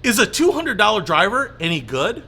Is a $200 driver any good?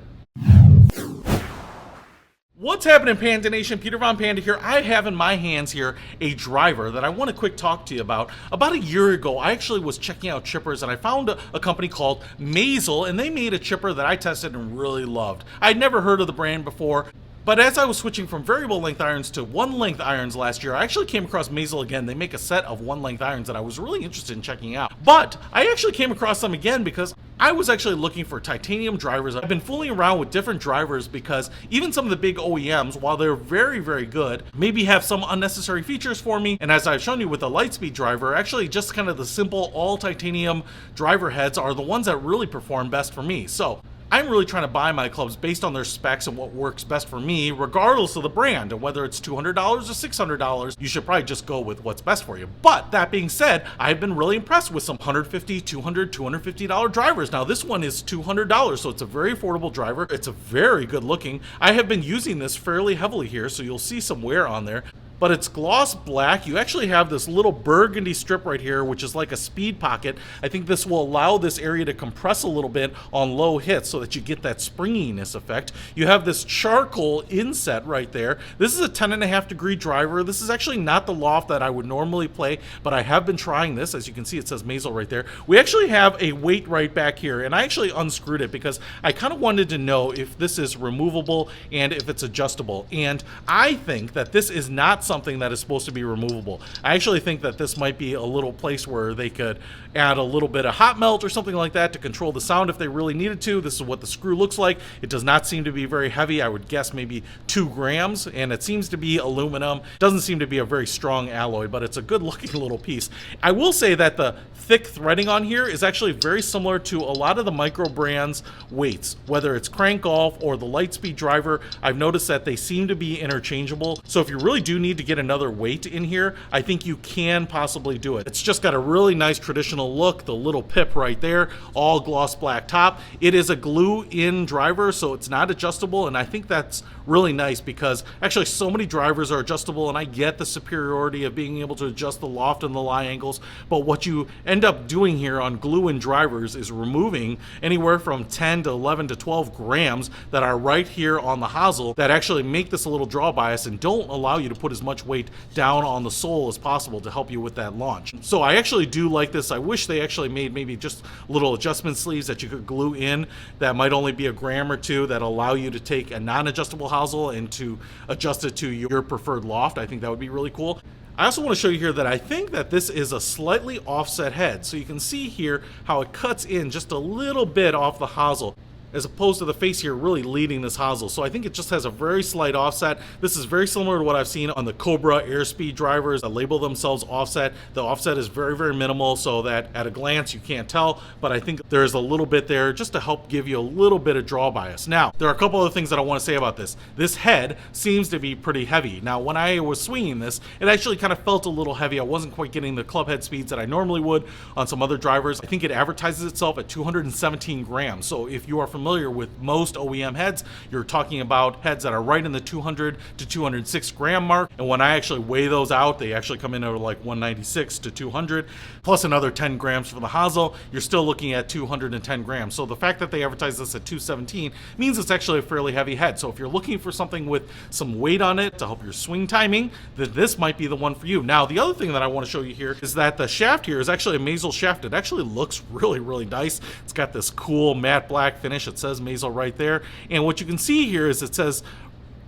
What's happening, Panda Nation? Peter Von Panda here. I have in my hands here a driver that I want to quick talk to you about. About a year ago, I actually was checking out chippers and I found a company called Mazel, and they made a chipper that I tested and really loved. I'd never heard of the brand before, but as I was switching from variable length irons to one length irons last year, I actually came across Mazel again. They make a set of one length irons that I was really interested in checking out. But I actually came across them again because I was actually looking for titanium drivers. I've been fooling around with different drivers because even some of the big OEMs, while they're very, very good, maybe have some unnecessary features for me. And as I've shown you with the Lightspeed driver, actually just kind of the simple all titanium driver heads are the ones that really perform best for me. So I'm really trying to buy my clubs based on their specs and what works best for me, regardless of the brand. And whether it's $200 or $600, you should probably just go with what's best for you. But that being said, I've been really impressed with some $150, $200, $250 drivers. Now this one is $200, so it's a very affordable driver. It's a very good looking. I have been using this fairly heavily here, so you'll see some wear on there. But it's gloss black. You actually have this little burgundy strip right here, which is like a speed pocket. I think this will allow this area to compress a little bit on low hits so that you get that springiness effect. You have this charcoal inset right there. This is a 10.5 degree driver. This is actually not the Loft that I would normally play, but I have been trying this. As you can see, it says Mazel right there. We actually have a weight right back here, and I actually unscrewed it because I kind of wanted to know if this is removable and if it's adjustable. And I think that this is not something that is supposed to be removable. I actually think that this might be a little place where they could add a little bit of hot melt or something like that to control the sound if they really needed to. This is what the screw looks like. It does not seem to be very heavy. I would guess maybe 2 grams, and it seems to be aluminum. Doesn't seem to be a very strong alloy, but it's a good looking little piece. I will say that the thick threading on here is actually very similar to a lot of the micro brands weights, whether it's Crank Golf or the Lightspeed driver. I've noticed that they seem to be interchangeable. So if you really do need to get another weight in here, I think you can possibly do it. It's just got a really nice traditional look, the little pip right there, all gloss black top. It is a glue-in driver, so it's not adjustable, and I think that's really nice because actually so many drivers are adjustable, and I get the superiority of being able to adjust the loft and the lie angles, but what you end up doing here on glue-in drivers is removing anywhere from 10 to 11 to 12 grams that are right here on the hosel that actually make this a little draw bias and don't allow you to put as much weight down on the sole as possible to help you with that launch. So I actually do like this. I wish they actually made maybe just little adjustment sleeves that you could glue in that might only be a gram or two that allow you to take a non-adjustable hosel and to adjust it to your preferred loft. I think that would be really cool. I also want to show you here that I think that this is a slightly offset head. So you can see here how it cuts in just a little bit off the hosel, as opposed to the face here really leading this hosel. So I think it just has a very slight offset. This is very similar to what I've seen on the Cobra airspeed drivers that label themselves offset. The offset is very, very minimal so that at a glance you can't tell, but I think there's a little bit there just to help give you a little bit of draw bias. Now, there are a couple other things that I want to say about this. This head seems to be pretty heavy. Now, when I was swinging this, it actually kind of felt a little heavy. I wasn't quite getting the club head speeds that I normally would on some other drivers. I think it advertises itself at 217 grams. So if you are familiar with most OEM heads, you're talking about heads that are right in the 200 to 206 gram mark, and when I actually weigh those out, they actually come in at like 196 to 200 plus another 10 grams for the hosel. You're still looking at 210 grams. So the fact that they advertise this at 217 means it's actually a fairly heavy head. So if you're looking for something with some weight on it to help your swing timing, then this might be the one for you. Now, the other thing that I want to show you here is that the shaft here is actually a Mazel shaft. It actually looks really, really nice. It's got this cool matte black finish. It says Mazel right there, and what you can see here is it says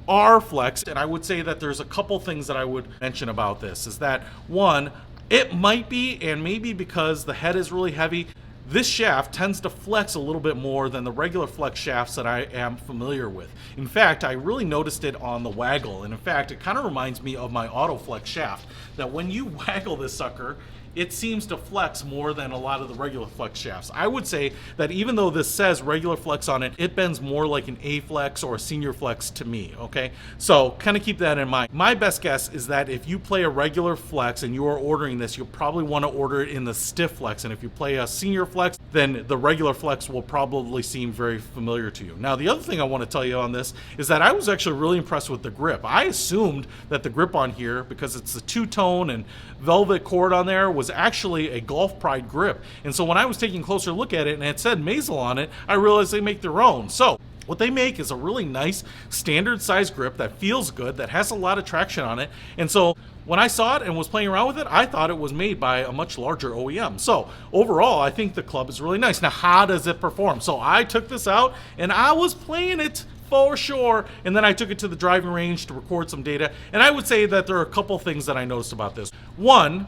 R-Flex, and I would say that there's a couple things that I would mention about this. Is that one, it might be, and maybe because the head is really heavy, this shaft tends to flex a little bit more than the regular flex shafts that I am familiar with. In fact, I really noticed it on the waggle, and in fact, it kind of reminds me of my auto flex shaft, that when you waggle this sucker, it seems to flex more than a lot of the regular flex shafts. I would say that even though this says regular flex on it, it bends more like an A flex or a senior flex to me, okay? So kind of keep that in mind. My best guess is that if you play a regular flex and you are ordering this, you'll probably want to order it in the stiff flex. And if you play a senior flex, then the regular flex will probably seem very familiar to you. Now, the other thing I want to tell you on this is that I was actually really impressed with the grip. I assumed that the grip on here, because it's the two-tone and velvet cord on there, was was actually a Golf Pride grip. And so when I was taking a closer look at it and it said Mazel on it, I realized they make their own. So what they make is a really nice standard size grip that feels good, that has a lot of traction on it. And so when I saw it and was playing around with it, I thought it was made by a much larger OEM. So overall, I think the club is really nice. Now, how does it perform? So I took this out and I was playing it for sure, and then I took it to the driving range to record some data, and I would say that there are a couple things that I noticed about this. One,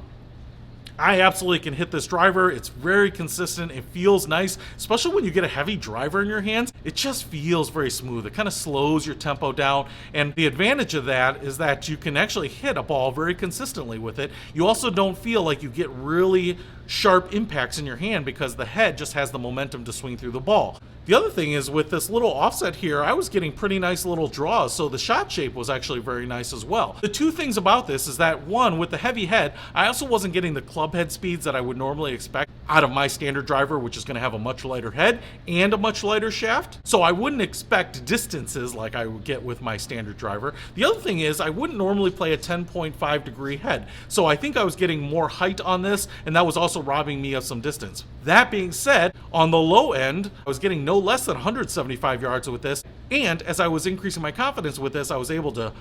I absolutely can hit this driver. It's very consistent. It feels nice, especially when you get a heavy driver in your hands. It just feels very smooth. It kind of slows your tempo down. And the advantage of that is that you can actually hit a ball very consistently with it. You also don't feel like you get really sharp impacts in your hand because the head just has the momentum to swing through the ball. The other thing is with this little offset here, I was getting pretty nice little draws, so the shot shape was actually very nice as well. The two things about this is that, one, with the heavy head, I also wasn't getting the club head speeds that I would normally expect out of my standard driver, which is going to have a much lighter head and a much lighter shaft. So I wouldn't expect distances like I would get with my standard driver. The other thing is I wouldn't normally play a 10.5 degree head. So I think I was getting more height on this, and that was also robbing me of some distance. That being said, on the low end, I was getting no less than 175 yards with this. And as I was increasing my confidence with this, I was able to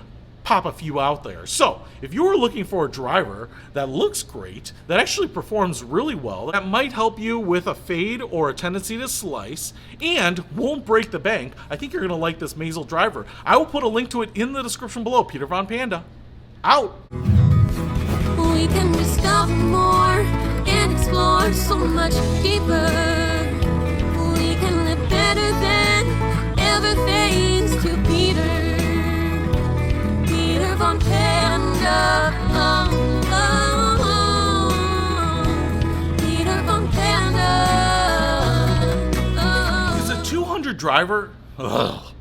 pop a few out there. So if you were looking for a driver that looks great, that actually performs really well, that might help you with a fade or a tendency to slice, and won't break the bank, I think you're going to like this Mazel driver. I will put a link to it in the description below. Peter Von Panda, out! We can discover more and explore so much deeper. We can live better than ever thanks to Peter Von Panda. Peter Von Panda. Is a 200 driver? Ugh.